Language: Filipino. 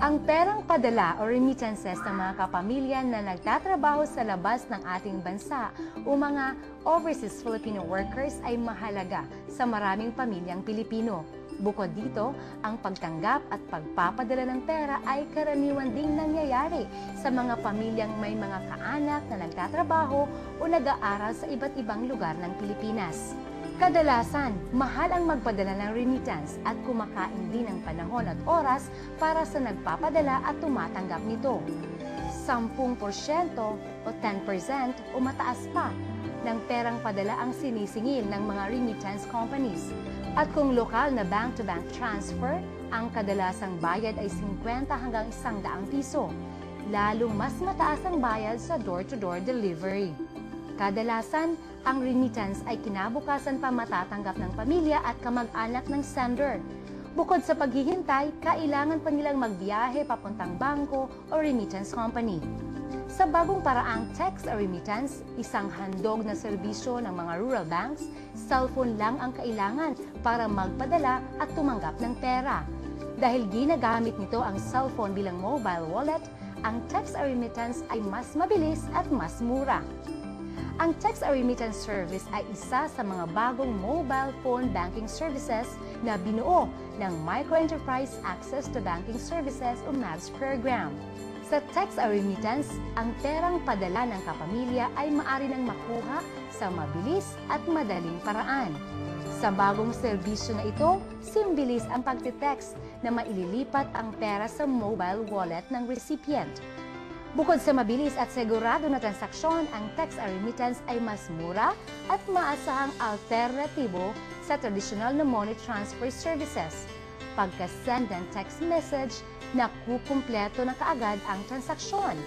Ang perang padala o remittances ng mga kapamilya na nagtatrabaho sa labas ng ating bansa o mga overseas Filipino workers ay mahalaga sa maraming pamilyang Pilipino. Bukod dito, ang pagtanggap at pagpapadala ng pera ay karaniwan ding nangyayari sa mga pamilyang may mga kaanak na nagtatrabaho o nag-aaral sa iba't ibang lugar ng Pilipinas. Kadalasan, mahal ang magpadala ng remittance at kumakain din ng panahon at oras para sa nagpapadala at tumatanggap nito. 10% o 10% o mataas pa ng perang padala ang sinisingil ng mga remittance companies. At kung lokal na bank-to-bank transfer, ang kadalasang bayad ay 50 hanggang 100 piso. Lalong mas mataas ang bayad sa door-to-door delivery. Kadalasan, ang remittance ay kinabukasan pa matatanggap ng pamilya at kamag-anak ng sender. Bukod sa paghihintay, kailangan pa nilang magbiyahe papuntang bangko o remittance company. Sa bagong paraang text o remittance, isang handog na serbisyo ng mga rural banks, cellphone lang ang kailangan para magpadala at tumanggap ng pera. Dahil ginagamit nito ang cellphone bilang mobile wallet, ang text o remittance ay mas mabilis at mas mura. Ang text or remittance service ay isa sa mga bagong mobile phone banking services na binuo ng Microenterprise Access to Banking Services o MABS program. Sa text or remittance, ang perang padala ng kapamilya ay maaari nang makuha sa mabilis at madaling paraan. Sa bagong serbisyo na ito, simbilis ang pagtitext na maililipat ang pera sa mobile wallet ng recipient. Bukod sa mabilis at sigurado na transaksyon, ang text or remittance ay mas mura at maasahang alternatibo sa tradisyonal na money transfer services. Pagka-send ng text message, nakukumpleto na kaagad ang transaksyon.